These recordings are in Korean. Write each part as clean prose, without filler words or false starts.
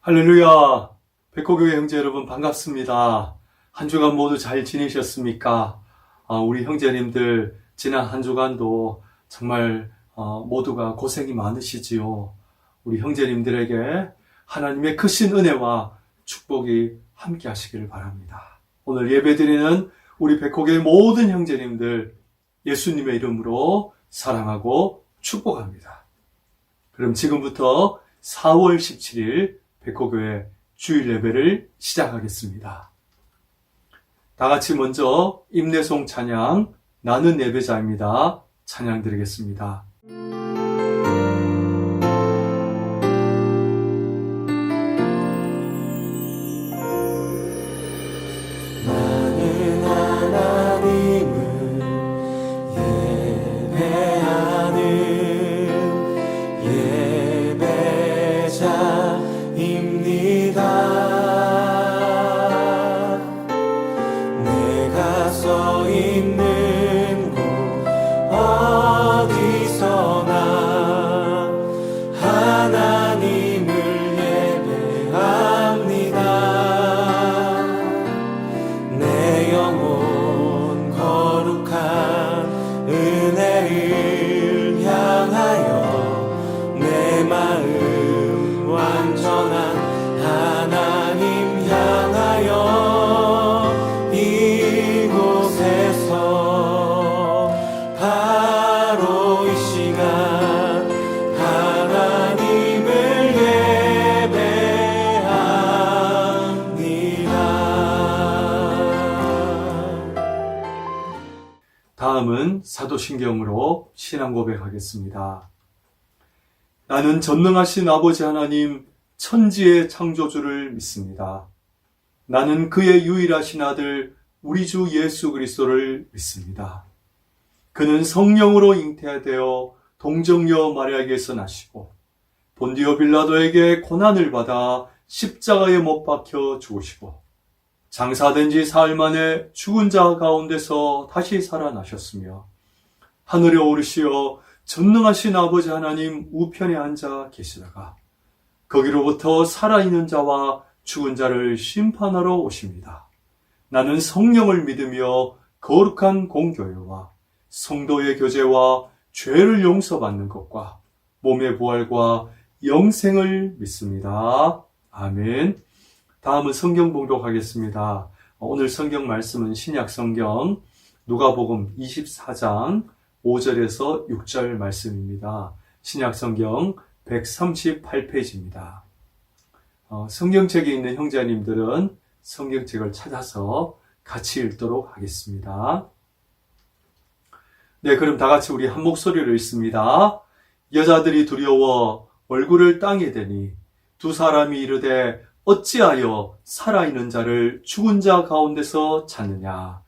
할렐루야! 백호교회 형제 여러분 반갑습니다. 한 주간 모두 잘 지내셨습니까? 우리 형제님들 지난 한 주간도 정말 모두가 고생이 많으시지요. 우리 형제님들에게 하나님의 크신 은혜와 축복이 함께 하시기를 바랍니다. 오늘 예배드리는 우리 백호교회 모든 형제님들 예수님의 이름으로 사랑하고 축복합니다. 그럼 지금부터 4월 17일 백호교회 주일 예배를 시작하겠습니다. 다 같이 먼저 임내송 찬양 나는 예배자입니다. 찬양 드리겠습니다. 다음은 사도신경으로 신앙 고백하겠습니다. 나는 전능하신 아버지 하나님 천지의 창조주를 믿습니다. 나는 그의 유일하신 아들 우리 주 예수 그리스도를 믿습니다. 그는 성령으로 잉태되어 동정녀 마리아에게서 나시고 본디오 빌라도에게 고난을 받아 십자가에 못 박혀 죽으시고 장사된 지 사흘 만에 죽은 자 가운데서 다시 살아나셨으며 하늘에 오르시어 전능하신 아버지 하나님 우편에 앉아 계시다가 거기로부터 살아있는 자와 죽은 자를 심판하러 오십니다. 나는 성령을 믿으며 거룩한 공교회와 성도의 교제와 죄를 용서받는 것과 몸의 부활과 영생을 믿습니다. 아멘. 다음은 성경 봉독하겠습니다. 오늘 성경 말씀은 신약 성경 누가복음 24장 5절에서 6절 말씀입니다. 신약 성경 138페이지입니다. 성경책에 있는 형제님들은 성경책을 찾아서 같이 읽도록 하겠습니다. 네, 그럼 다 같이 우리 한 목소리로 읽습니다. 여자들이 두려워 얼굴을 땅에 대니 두 사람이 이르되 어찌하여 살아있는 자를 죽은 자 가운데서 찾느냐?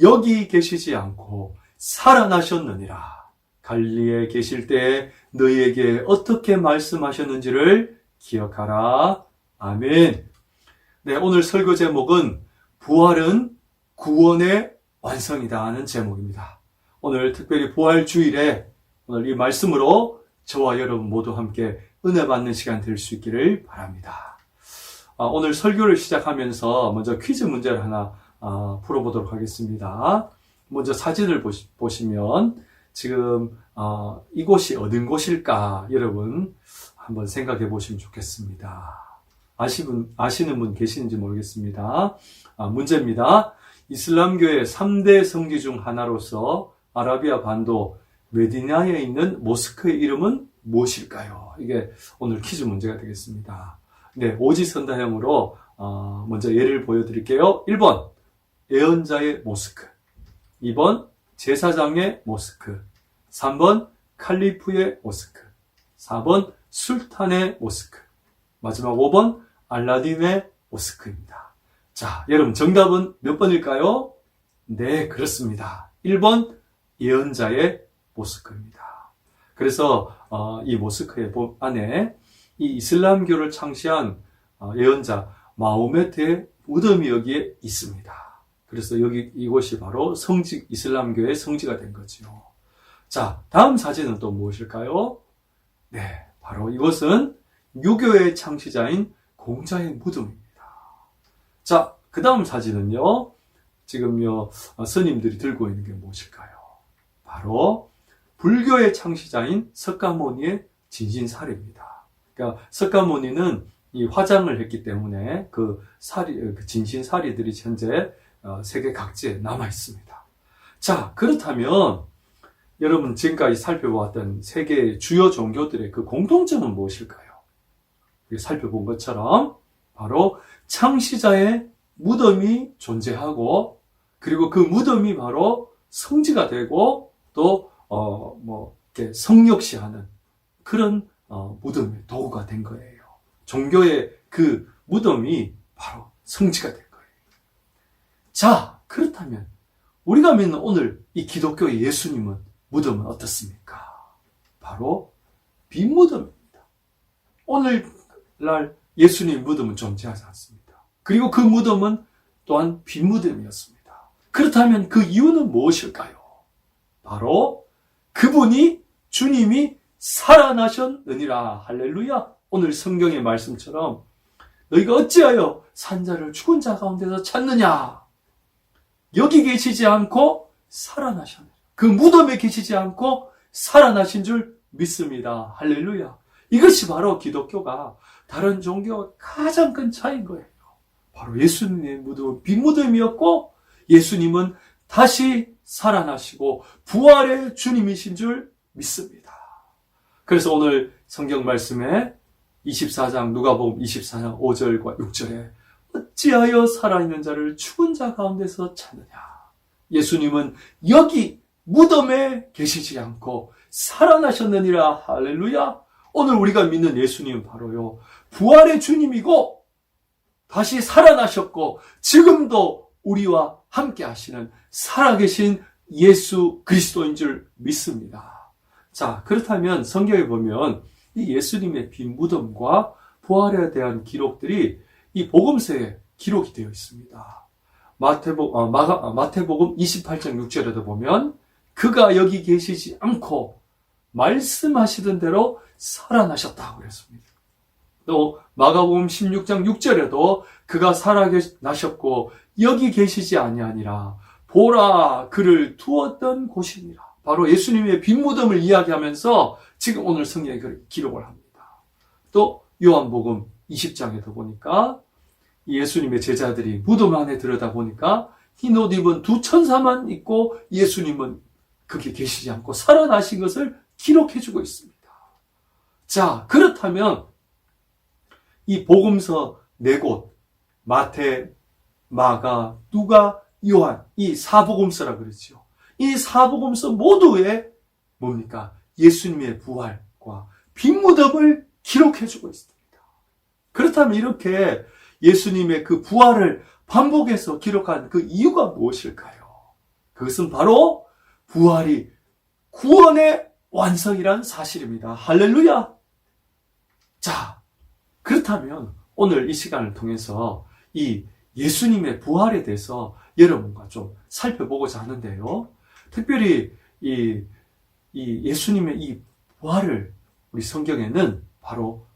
여기 계시지 않고 살아나셨느니라. 갈릴리에 계실 때 너희에게 어떻게 말씀하셨는지를 기억하라. 아멘. 네, 오늘 설교 제목은 부활은 구원의 완성이다 하는 제목입니다. 오늘 특별히 부활 주일에 오늘 이 말씀으로 저와 여러분 모두 함께 은혜 받는 시간 될 수 있기를 바랍니다. 오늘 설교를 시작하면서 먼저 퀴즈 문제를 하나 풀어보도록 하겠습니다. 먼저 사진을 보시면 지금 이곳이 어딘 곳일까 여러분 한번 생각해 보시면 좋겠습니다. 아시는 분 계시는지 모르겠습니다. 문제입니다. 이슬람교의 3대 성지 중 하나로서 아라비아 반도 메디나에 있는 모스크의 이름은 무엇일까요? 이게 오늘 퀴즈 문제가 되겠습니다. 네, 오지선다형으로 먼저 예를 보여드릴게요. 1번 예언자의 모스크, 2번 제사장의 모스크, 3번 칼리프의 모스크, 4번 술탄의 모스크, 마지막 5번 알라딘의 모스크입니다. 자, 여러분 정답은 몇 번일까요? 네, 그렇습니다. 1번 예언자의 모스크입니다. 그래서 이 모스크의 안에 이 이슬람교를 창시한 예언자 마호메트의 무덤이 여기에 있습니다. 그래서 이곳이 바로 이슬람교의 성지가 된 거죠. 자, 다음 사진은 또 무엇일까요? 네, 바로 이것은 유교의 창시자인 공자의 무덤입니다. 자, 그 다음 사진은요. 지금요 스님들이 들고 있는 게 무엇일까요? 바로 불교의 창시자인 석가모니의 진신사리입니다. 그러니까 석가모니는 이 화장을 했기 때문에 그 진신사리들이 현재 세계 각지에 남아 있습니다. 자, 그렇다면 여러분 지금까지 살펴보았던 세계 주요 종교들의 그 공통점은 무엇일까요? 살펴본 것처럼 바로 창시자의 무덤이 존재하고, 그리고 그 무덤이 바로 성지가 되고 또 이렇게 성역시하는 그런 무덤의 도구가 된 거예요. 종교의 그 무덤이 바로 성지가 된 거예요. 자, 그렇다면 우리가 믿는 오늘 이 기독교의 예수님은 무덤은 어떻습니까? 바로 빈 무덤입니다. 오늘날 예수님 무덤은 존재하지 않습니다. 그리고 그 무덤은 또한 빈 무덤이었습니다. 그렇다면 그 이유는 무엇일까요? 바로 그분이, 주님이 살아나셨느니라. 할렐루야. 오늘 성경의 말씀처럼 너희가 어찌하여 산자를 죽은 자 가운데서 찾느냐? 여기 계시지 않고 살아나셨느니라. 그 무덤에 계시지 않고 살아나신 줄 믿습니다. 할렐루야. 이것이 바로 기독교가 다른 종교와 가장 큰 차이인 거예요. 바로 예수님의 무덤은 빈 무덤이었고, 예수님은 다시 살아나시고 부활의 주님이신 줄 믿습니다. 그래서 오늘 성경 말씀에 24장 누가복음 24장 5절과 6절에 어찌하여 살아있는 자를 죽은 자 가운데서 찾느냐? 예수님은 여기 무덤에 계시지 않고 살아나셨느니라. 할렐루야. 오늘 우리가 믿는 예수님은 바로요 부활의 주님이고 다시 살아나셨고 지금도 우리와 함께 하시는 살아계신 예수 그리스도인 줄 믿습니다. 자, 그렇다면 성경에 보면 이 예수님의 빈 무덤과 부활에 대한 기록들이 이 복음서에 기록이 되어 있습니다. 마태복음 28장 6절에도 보면 그가 여기 계시지 않고 말씀하시던 대로 살아나셨다고 그랬습니다. 또 마가복음 16장 6절에도 그가 살아나셨고 여기 계시지 아니하니라. 보라, 그를 두었던 곳이니라. 바로 예수님의 빈 무덤을 이야기하면서 지금 오늘 성경에 기록을 합니다. 또 요한복음 20장에도 보니까 예수님의 제자들이 무덤 안에 들여다보니까 흰 옷 입은 두 천사만 있고 예수님은 거기 계시지 않고 살아나신 것을 기록해주고 있습니다. 자, 그렇다면 이 복음서 네 곳, 마태, 마가, 누가, 요한, 이 사복음서라 그러죠. 이 사복음서 모두에 뭡니까? 예수님의 부활과 빈 무덤을 기록해주고 있습니다. 그렇다면 이렇게 예수님의 그 부활을 반복해서 기록한 그 이유가 무엇일까요? 그것은 바로 부활이 구원의 완성이란 사실입니다. 할렐루야! 자, 그렇다면 오늘 이 시간을 통해서 이 예수님의 부활에 대해서 여러분과 좀 살펴보고자 하는데요. 특별히 이 예수님의 이 부활을 우리 성경에는 바로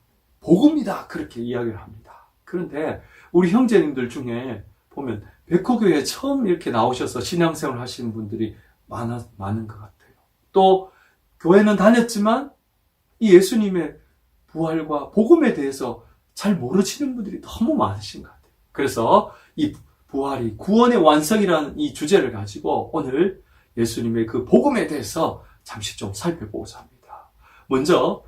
복음이다 그렇게 이야기를 합니다. 그런데 우리 형제님들 중에 보면 백호교회에 처음 이렇게 나오셔서 신앙생활 하시는 분들이 많은 것 같아요. 또 교회는 다녔지만 이 예수님의 부활과 복음에 대해서 잘 모르시는 분들이 너무 많으신 것 같아요. 그래서 이 부활이 구원의 완성이라는 이 주제를 가지고 오늘 예수님의 그 복음에 대해서 잠시 좀 살펴보고자 합니다. 먼저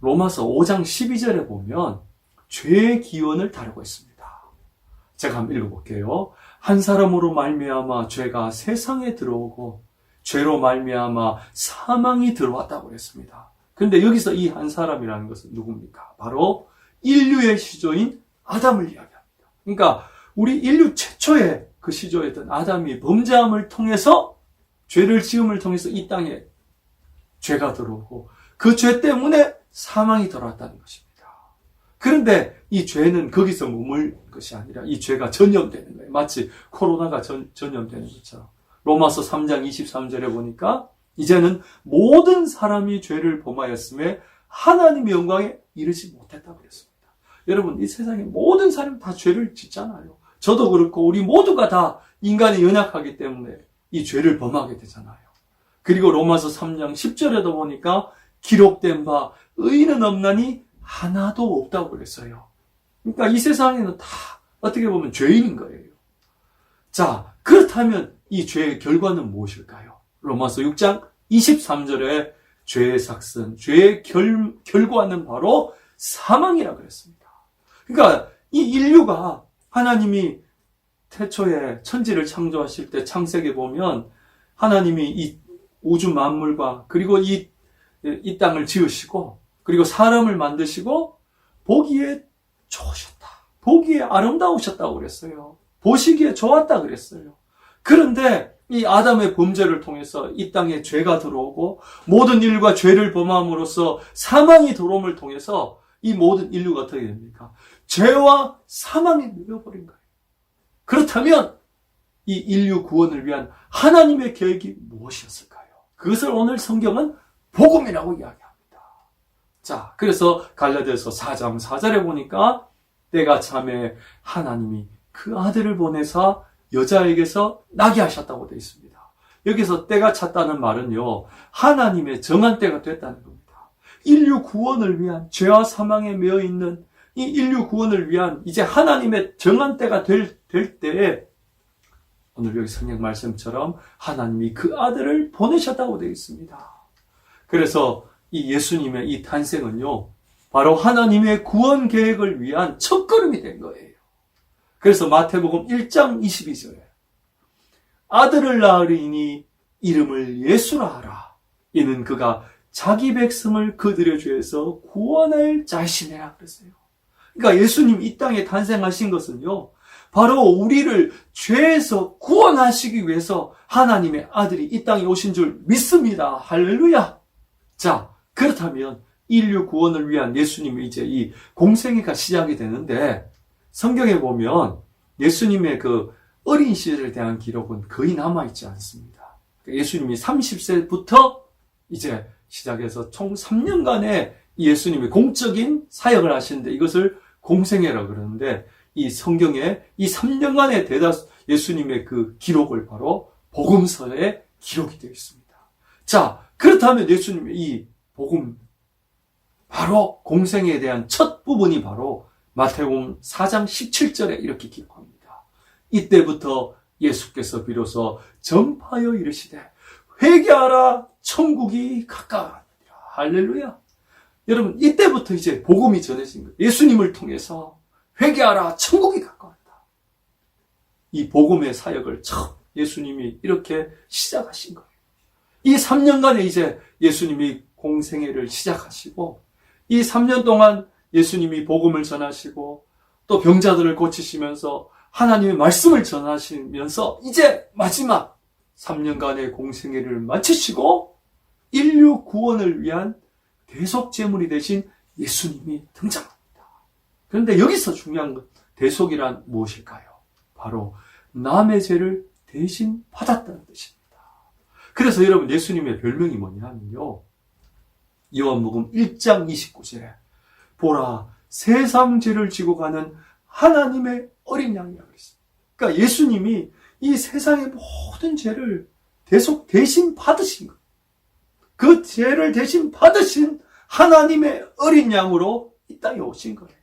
로마서 5장 12절에 보면 죄의 기원을 다루고 있습니다. 제가 한번 읽어볼게요. 한 사람으로 말미암아 죄가 세상에 들어오고 죄로 말미암아 사망이 들어왔다고 했습니다. 그런데 여기서 이 한 사람이라는 것은 누굽니까? 바로 인류의 시조인 아담을 이야기합니다. 그러니까 우리 인류 최초의 그 시조였던 아담이 범죄함을 통해서 죄를 지음을 통해서 이 땅에 죄가 들어오고 그 죄 때문에 사망이 들어왔다는 것입니다. 그런데 이 죄는 거기서 머물 것이 아니라 이 죄가 전염되는 거예요. 마치 코로나가 전염되는 것처럼. 로마서 3장 23절에 보니까 이제는 모든 사람이 죄를 범하였음에 하나님의 영광에 이르지 못했다고 그랬습니다. 여러분, 이 세상에 모든 사람이 다 죄를 짓잖아요. 저도 그렇고 우리 모두가 다 인간이 연약하기 때문에 이 죄를 범하게 되잖아요. 그리고 로마서 3장 10절에도 보니까 기록된 바 의인은 없나니 하나도 없다고 그랬어요. 그러니까 이 세상에는 다 어떻게 보면 죄인인 거예요. 자, 그렇다면 이 죄의 결과는 무엇일까요? 로마서 6장 23절에 죄의 삭선, 죄의 결과는 바로 사망이라 그랬습니다. 그러니까 이 인류가 하나님이 태초에 천지를 창조하실 때 창세기에 보면 하나님이 이 우주 만물과 그리고 이 땅을 지으시고 그리고 사람을 만드시고 보기에 좋으셨다. 보기에 아름다우셨다고 그랬어요. 보시기에 좋았다 그랬어요. 그런데 이 아담의 범죄를 통해서 이 땅에 죄가 들어오고 모든 인류가 죄를 범함으로써 사망이 들어옴을 통해서 이 모든 인류가 어떻게 됩니까? 죄와 사망에 밀려버린 거예요. 그렇다면 이 인류 구원을 위한 하나님의 계획이 무엇이었을까요? 그것을 오늘 성경은 복음이라고 이야기합니다. 자, 그래서 갈라디아서 4장 4절에 보니까 때가 참에 하나님이 그 아들을 보내사 여자에게서 나게 하셨다고 되어 있습니다. 여기서 때가 찼다는 말은요, 하나님의 정한 때가 됐다는 겁니다. 인류 구원을 위한 죄와 사망에 매여 있는 이 인류 구원을 위한 이제 하나님의 정한 때가 될 때에 오늘 여기 성경 말씀처럼 하나님이 그 아들을 보내셨다고 되어 있습니다. 그래서 이 예수님의 이 탄생은요, 바로 하나님의 구원 계획을 위한 첫걸음이 된 거예요. 그래서 마태복음 1장 22절에 아들을 낳으리니 이름을 예수라 하라. 이는 그가 자기 백성을 그들의 죄에서 구원할 자신이라 그랬어요. 그러니까 예수님 이 땅에 탄생하신 것은요, 바로 우리를 죄에서 구원하시기 위해서 하나님의 아들이 이 땅에 오신 줄 믿습니다. 할렐루야. 자, 그렇다면 인류 구원을 위한 예수님의 이제 이 공생애가 시작이 되는데 성경에 보면 예수님의 그 어린 시절에 대한 기록은 거의 남아있지 않습니다. 예수님이 30세부터 이제 시작해서 총 3년간의 예수님의 공적인 사역을 하시는데 이것을 공생애라고 그러는데 이 성경에 이 3년간의 대다수 예수님의 그 기록을 바로 복음서에 기록이 되어 있습니다. 자, 그렇다면 예수님의 이 복음, 바로 공생애에 대한 첫 부분이 바로 마태복음 4장 17절에 이렇게 기록합니다. 이때부터 예수께서 전파하여 이르시되 회개하라 천국이 가까우니라. 할렐루야. 여러분, 이때부터 이제 복음이 전해진 거예요. 예수님을 통해서 회개하라 천국이 가까웠다. 이 복음의 사역을 처음 예수님이 이렇게 시작하신 거예요. 이 3년간에 이제 예수님이 공생애를 시작하시고 이 3년 동안 예수님이 복음을 전하시고 또 병자들을 고치시면서 하나님의 말씀을 전하시면서 이제 마지막 3년간의 공생애를 마치시고 인류 구원을 위한 대속제물이 되신 예수님이 등장합니다. 그런데 여기서 중요한 것, 대속이란 무엇일까요? 바로 남의 죄를 대신 받았다는 뜻입니다. 그래서 여러분, 예수님의 별명이 뭐냐면요, 요한복음 1장 29절에 보라 세상 죄를 지고 가는 하나님의 어린 양이라고 했습니다. 그러니까 예수님이 이 세상의 모든 죄를 대신 받으신 것. 그 죄를 대신 받으신 하나님의 어린 양으로 이 땅에 오신 거예요.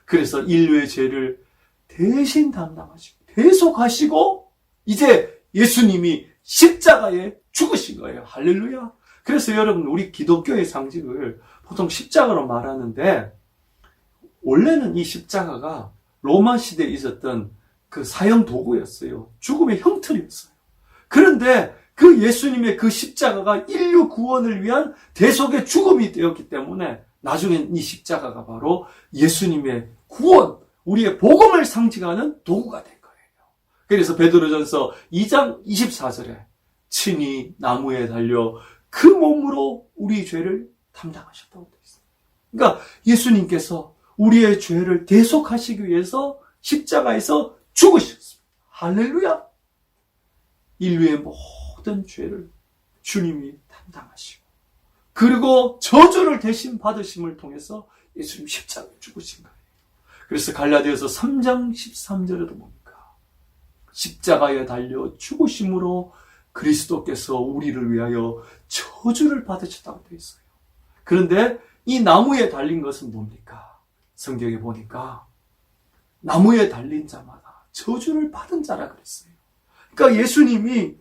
그래서 인류의 죄를 대신 담당하시고 대속하시고 이제 예수님이 십자가에 죽으신 거예요. 할렐루야. 그래서 여러분, 우리 기독교의 상징을 보통 십자가로 말하는데 원래는 이 십자가가 로마 시대에 있었던 그 사형 도구였어요. 죽음의 형틀이었어요. 그런데 그 예수님의 그 십자가가 인류 구원을 위한 대속의 죽음이 되었기 때문에 나중엔 이 십자가가 바로 예수님의 구원, 우리의 복음을 상징하는 도구가 된 거예요. 그래서 베드로전서 2장 24절에 친히 나무에 달려 그 몸으로 우리 죄를 담당하셨다고 되어 있습니다. 그러니까 예수님께서 우리의 죄를 대속하시기 위해서 십자가에서 죽으셨습니다. 할렐루야! 인류의 모든 죄를 주님이 담당하시고 그리고 저주를 대신 받으심을 통해서 예수님 십자가에 죽으신 거예요. 그래서 갈라디아서 3장 13절에도 뭡니까? 십자가에 달려 죽으심으로 그리스도께서 우리를 위하여 저주를 받으셨다고 되어 있어요. 그런데 이 나무에 달린 것은 뭡니까? 성경에 보니까 나무에 달린 자마다 저주를 받은 자라 그랬어요. 그러니까 예수님이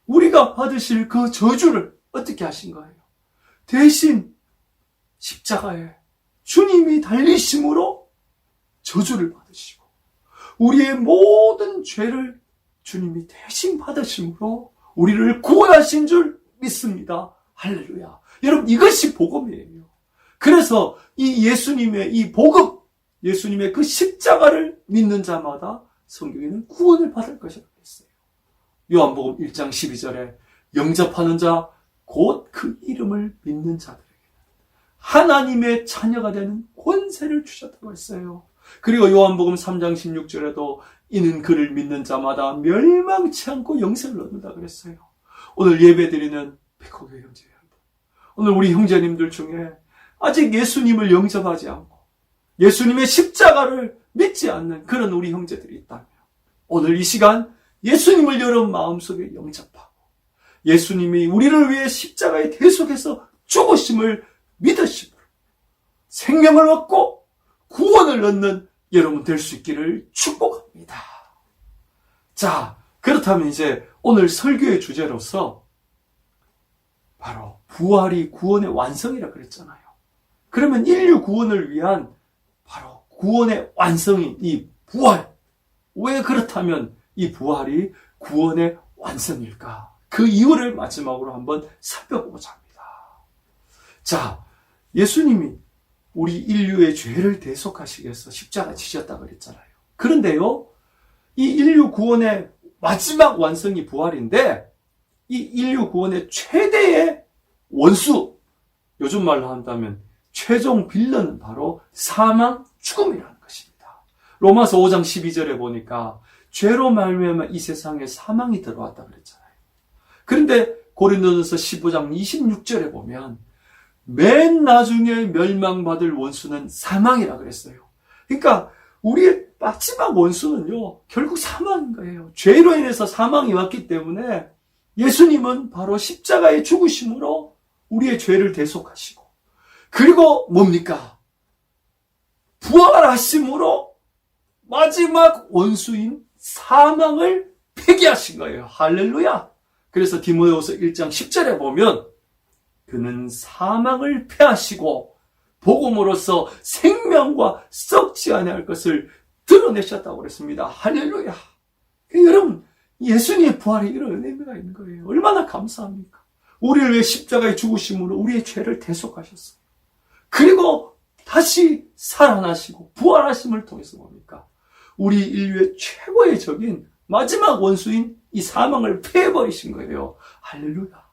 우리가 받으실 그 저주를 어떻게 하신 거예요? 대신 십자가에 주님이 달리심으로 저주를 받으시고 우리의 모든 죄를 주님이 대신 받으심으로 우리를 구원하신 줄 믿습니다. 할렐루야. 여러분, 이것이 복음이에요. 그래서 이 예수님의 이 복음, 예수님의 그 십자가를 믿는 자마다 성경에는 구원을 받을 것이라고 했어요. 요한복음 1장 12절에 영접하는 자, 곧 그 이름을 믿는 자들에게는 하나님의 자녀가 되는 권세를 주셨다고 했어요. 그리고 요한복음 3장 16절에도 이는 그를 믿는 자마다 멸망치 않고 영생을 얻는다 그랬어요. 오늘 예배드리는 백호교회 형제 여러분, 오늘 우리 형제님들 중에 아직 예수님을 영접하지 않고 예수님의 십자가를 믿지 않는 그런 우리 형제들이 있다면 오늘 이 시간 예수님을 여러분 마음속에 영접하고 예수님이 우리를 위해 십자가에 대속해서 죽으심을 믿으심으로 생명을 얻고 구원을 얻는 여러분 될 수 있기를 축복합니다. 자, 그렇다면 이제 오늘 설교의 주제로서 바로 부활이 구원의 완성이라 그랬잖아요. 그러면 인류 구원을 위한 바로 구원의 완성이 이 부활. 왜 그렇다면 이 부활이 구원의 완성일까? 그 이유를 마지막으로 한번 살펴보고자 합니다. 자, 예수님이 우리 인류의 죄를 대속하시기 위해서 십자가 지셨다고 그랬잖아요. 그런데요, 이 인류 구원의 마지막 완성이 부활인데 이 인류 구원의 최대의 원수, 요즘 말로 한다면 최종 빌런은 바로 사망, 죽음이라는 것입니다. 로마서 5장 12절에 보니까 죄로 말미암아 이 세상에 사망이 들어왔다 그랬잖아요. 그런데 고린도전서 15장 26절에 보면 맨 나중에 멸망받을 원수는 사망이라 그랬어요. 그러니까 우리의 마지막 원수는요, 결국 사망인 거예요. 죄로 인해서 사망이 왔기 때문에 예수님은 바로 십자가의 죽으심으로 우리의 죄를 대속하시고, 그리고 뭡니까? 부활하심으로 마지막 원수인 사망을 폐기하신 거예요. 할렐루야. 그래서 디모데후서 1장 10절에 보면 그는 사망을 패하시고 복음으로써 생명과 썩지 아니할 것을 드러내셨다고 그랬습니다. 할렐루야. 여러분, 예수님의 부활에 이런 의미가 있는 거예요. 얼마나 감사합니까? 우리를 위해 십자가에 죽으심으로 우리의 죄를 대속하셨어요. 그리고 다시 살아나시고 부활하심을 통해서 뭡니까? 우리 인류의 최고의 적인 마지막 원수인 이 사망을 패해버리신 거예요. 할렐루야.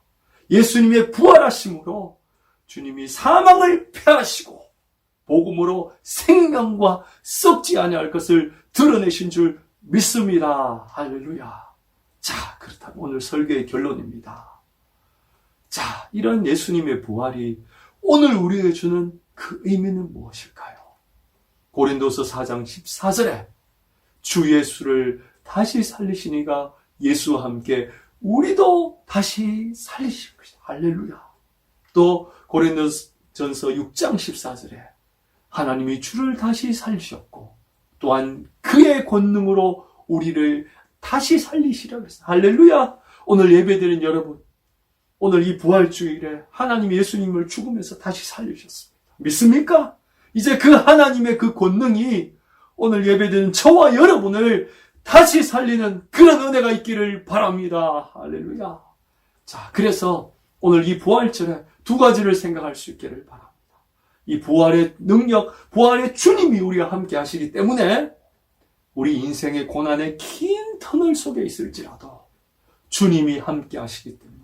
예수님의 부활하심으로 주님이 사망을 패하시고 복음으로 생명과 썩지 아니할 것을 드러내신 줄 믿습니다. 할렐루야. 자, 그렇다면 오늘 설교의 결론입니다. 자, 이런 예수님의 부활이 오늘 우리에게 주는 그 의미는 무엇일까요? 고린도서 4장 14절에 주 예수를 다시 살리시니가 예수와 함께 우리도 다시 살리실 것이다. 할렐루야. 또 고린도전서 6장 14절에 하나님이 주를 다시 살리셨고 또한 그의 권능으로 우리를 다시 살리시라 그랬어요. 할렐루야. 오늘 예배드린 여러분, 오늘 이 부활주일에 하나님이 예수님을 죽으면서 다시 살리셨습니다. 믿습니까? 이제 그 하나님의 그 권능이 오늘 예배드린 저와 여러분을 다시 살리는 그런 은혜가 있기를 바랍니다. 할렐루야. 자, 그래서 오늘 이 부활절에 두 가지를 생각할 수 있기를 바랍니다. 이 부활의 능력, 부활의 주님이 우리와 함께 하시기 때문에 우리 인생의 고난의 긴 터널 속에 있을지라도 주님이 함께 하시기 때문에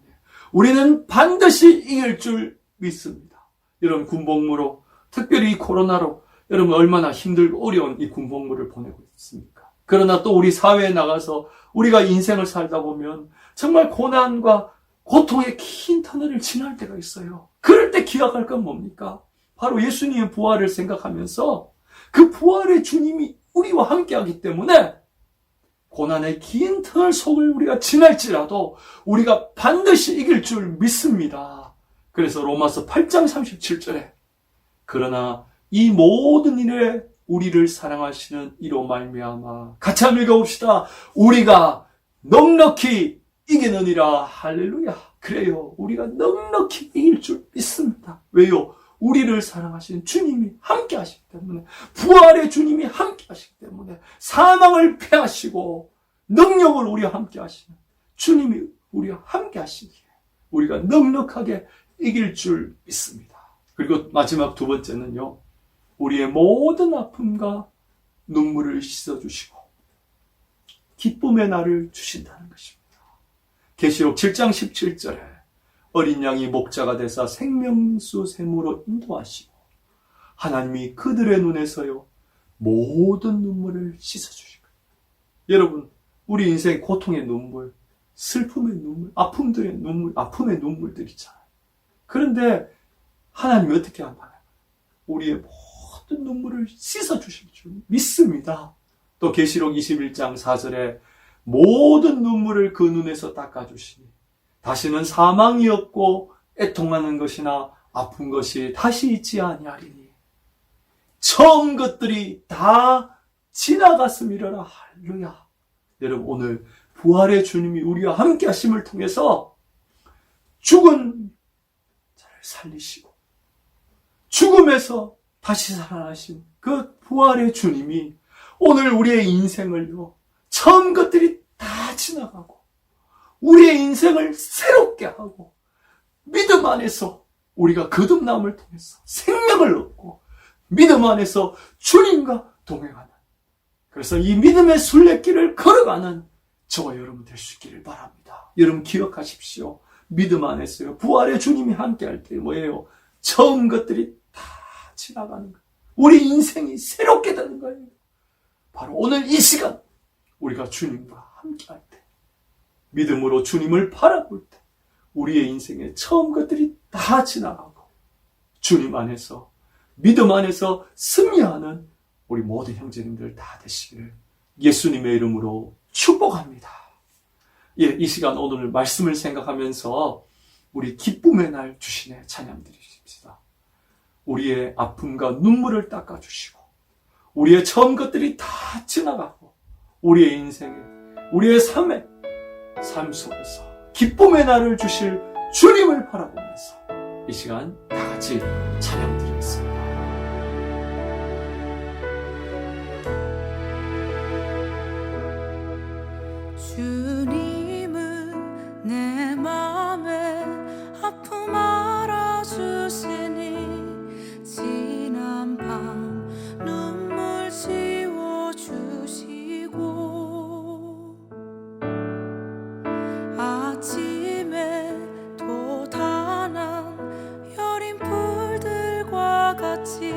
우리는 반드시 이길 줄 믿습니다. 이런 군복무로, 특별히 이 코로나로 여러분 얼마나 힘들고 어려운 이 군복무를 보내고 있습니까? 그러나 또 우리 사회에 나가서 우리가 인생을 살다 보면 정말 고난과 고통의 긴 터널을 지날 때가 있어요. 그럴 때 기억할 건 뭡니까? 바로 예수님의 부활을 생각하면서 그 부활의 주님이 우리와 함께하기 때문에 고난의 긴 터널 우리가 지날지라도 우리가 반드시 이길 줄 믿습니다. 그래서 로마서 8장 37절에 그러나 이 모든 일에 우리를 사랑하시는 이로 말미암아 같이 한번 읽어봅시다. 우리가 넉넉히 이기느니라. 할렐루야. 그래요. 우리가 넉넉히 이길 줄 믿습니다. 왜요? 우리를 사랑하시는 주님이 함께 하시기 때문에, 부활의 주님이 함께 하시기 때문에, 사망을 패하시고 능력을 우리와 함께 하시는 주님이 우리와 함께 하시기에 우리가 넉넉하게 이길 줄 믿습니다. 그리고 마지막 두 번째는요, 우리의 모든 아픔과 눈물을 씻어주시고 기쁨의 날을 주신다는 것입니다. 계시록 7장 17절에 어린 양이 목자가 되사 생명수 샘으로 인도하시고 하나님이 그들의 눈에서요 모든 눈물을 씻어주시고. 여러분, 우리 인생 고통의 눈물, 슬픔의 눈물, 아픔들의 눈물, 아픔의 눈물들 있잖아요. 그런데 하나님이 어떻게 하나요? 우리의 모든 눈물을 씻어주실 줄 믿습니다. 또 계시록 21장 4절에 모든 눈물을 그 눈에서 닦아주시니 다시는 사망이 없고 애통하는 것이나 아픈 것이 다시 있지 아니하리니 처음 것들이 다 지나갔음이로라. 할렐루야. 여러분, 오늘 부활의 주님이 우리와 함께 하심을 통해서 죽은 자를 살리시고 죽음에서 다시 살아나신 그 부활의 주님이 오늘 우리의 인생을요, 처음 것들이 다 지나가고 우리의 인생을 새롭게 하고 믿음 안에서 우리가 거듭남을 통해서 생명을 얻고 믿음 안에서 주님과 동행하는, 그래서 이 믿음의 순례길을 걸어가는 저와 여러분 될 수 있기를 바랍니다. 여러분 기억하십시오. 믿음 안에서요, 부활의 주님이 함께 할 때 뭐예요? 처음 것들이 다 지나가는 거예요. 우리 인생이 새롭게 되는 거예요. 바로 오늘 이 시간 우리가 주님과 함께 할 때, 믿음으로 주님을 바라볼 때 우리의 인생의 처음 것들이 다 지나가고 주님 안에서, 믿음 안에서 승리하는 우리 모든 형제님들 다 되시기를 예수님의 이름으로 축복합니다. 예, 이 시간 오늘 말씀을 생각하면서 우리 기쁨의 날 주시네 찬양 드리십시다. 우리의 아픔과 눈물을 닦아주시고 우리의 처음 것들이 다 지나가고 우리의 인생에, 우리의 삶 속에서 기쁨의 날을 주실 주님을 바라보면서 이 시간 다 같이 찬양 드리겠습니다. 주님은 내 맘에 아픔 알아주시니 지난 밤 눈물 지워주시고 아침에 돋아난 여린 풀들과 같이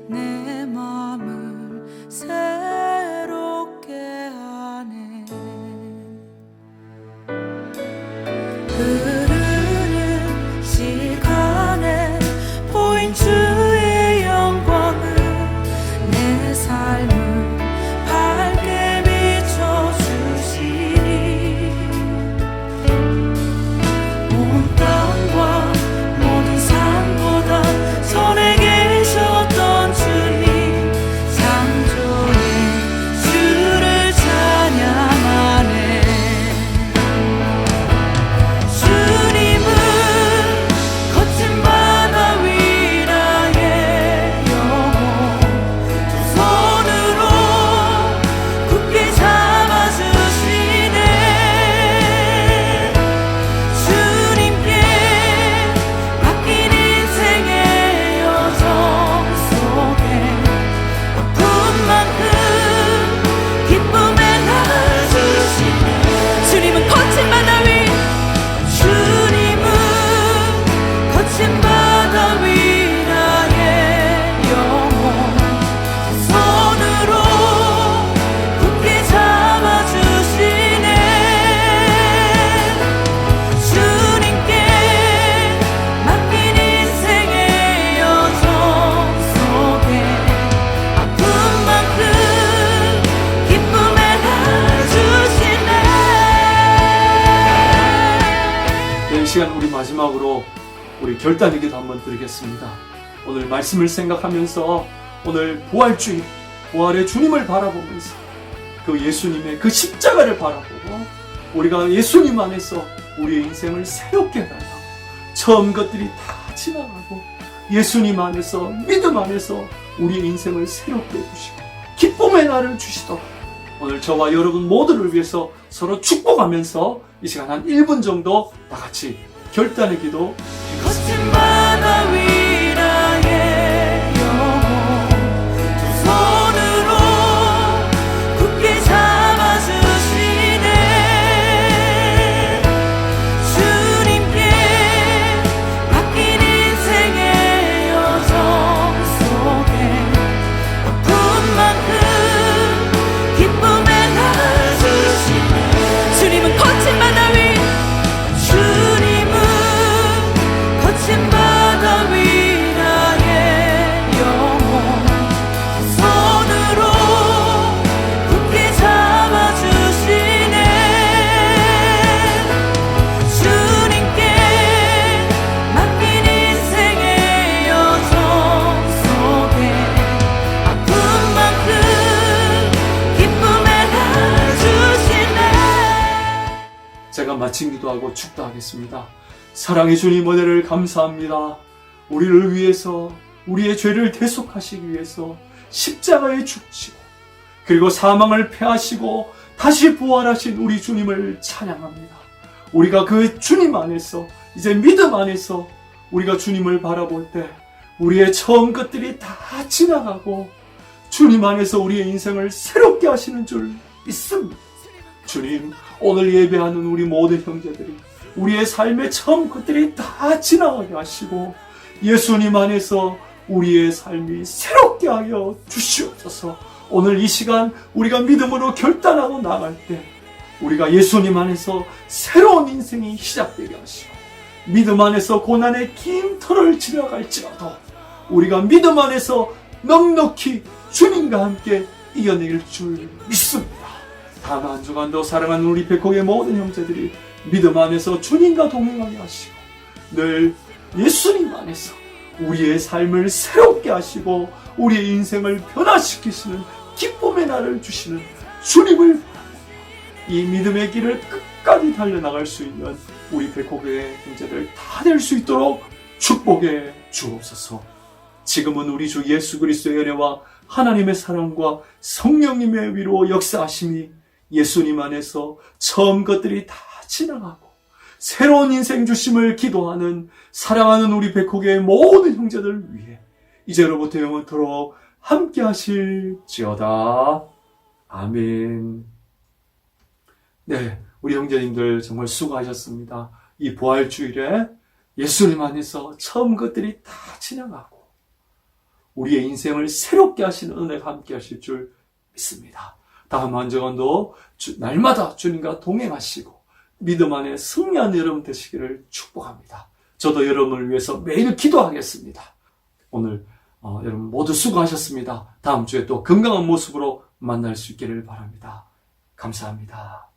내 맘을 새롭게 하네. 흐르는 시간에 보인 주의 영광은 내 삶을 밝게 비춰주시니 온 땅과 모든 산보다 전에 계셔 시간 우리 마지막으로 우리 결단에게도 한번 드리겠습니다. 오늘 말씀을 생각하면서 오늘 부활주일, 부활의 주님을 바라보면서 그 예수님의 그 십자가를 바라보고 우리가 예수님 안에서 우리의 인생을 새롭게 해달라고, 처음 것들이 다 지나가고 예수님 안에서, 믿음 안에서 우리의 인생을 새롭게 해주시고 기쁨의 날을 주시도록 오늘 저와 여러분 모두를 위해서 서로 축복하면서 이 시간 한 1분 정도 다 같이 결단의 기도 거친 바다 위라의 영혼 두 손으로 굳게 잡아주시네. 주님께 맡긴 인생의 여정 속에 아픈 만큼 기쁨의 날 주시네. 주님은 거친 바다 위, 주님은 거친 바다 위라의 영혼 손으로 굳게 잡아주시네. 주님께 맡긴 인생의 여정 속에 아픈 만큼 기쁨의 날 주시네. 제가 마친 기도하고 축도하겠습니다. 사랑의 주님, 은혜를 감사합니다. 우리를 위해서, 우리의 죄를 대속하시기 위해서 십자가에 죽으시고 그리고 사망을 패하시고 다시 부활하신 우리 주님을 찬양합니다. 우리가 그 주님 안에서, 이제 믿음 안에서 우리가 주님을 바라볼 때 우리의 처음 것들이 다 지나가고 주님 안에서 우리의 인생을 새롭게 하시는 줄 믿습니다. 주님, 오늘 예배하는 우리 모든 형제들이 우리의 삶의 처음 것들이 다 지나가게 하시고 예수님 안에서 우리의 삶이 새롭게 하여 주시옵소서. 오늘 이 시간 우리가 믿음으로 결단하고 나갈 때 우리가 예수님 안에서 새로운 인생이 시작되게 하시고 믿음 안에서 고난의 긴 터를 지나갈지라도 우리가 믿음 안에서 넉넉히 주님과 함께 이겨낼 줄 믿습니다. 다음 한 주간도 사랑하는 우리 백호의 모든 형제들이 믿음 안에서 주님과 동행하게 하시고 늘 예수님 안에서 우리의 삶을 새롭게 하시고 우리의 인생을 변화시키시는 기쁨의 날을 주시는 주님을 바라보며 이 믿음의 길을 끝까지 달려나갈 수 있는 우리 백호교회 형제들 다 될 수 있도록 축복해 주옵소서. 지금은 우리 주 예수 그리스도의 은혜와 하나님의 사랑과 성령님의 위로 역사하심이 예수님 안에서 처음 것들이 다 지나가고 새로운 인생 주심을 기도하는 사랑하는 우리 백호교의 모든 형제들 위해 이제로부터 영원토록 함께 하실지어다. 아멘. 네, 우리 형제님들 정말 수고하셨습니다. 이 부활주일에 예수님 안에서 처음 것들이 다 지나가고 우리의 인생을 새롭게 하시는 은혜가 함께 하실 줄 믿습니다. 다음 한 주간도 날마다 주님과 동행하시고 믿음 안에 승리하는 여러분 되시기를 축복합니다. 저도 여러분을 위해서 매일 기도하겠습니다. 오늘 여러분 모두 수고하셨습니다. 다음 주에 또 건강한 모습으로 만날 수 있기를 바랍니다. 감사합니다.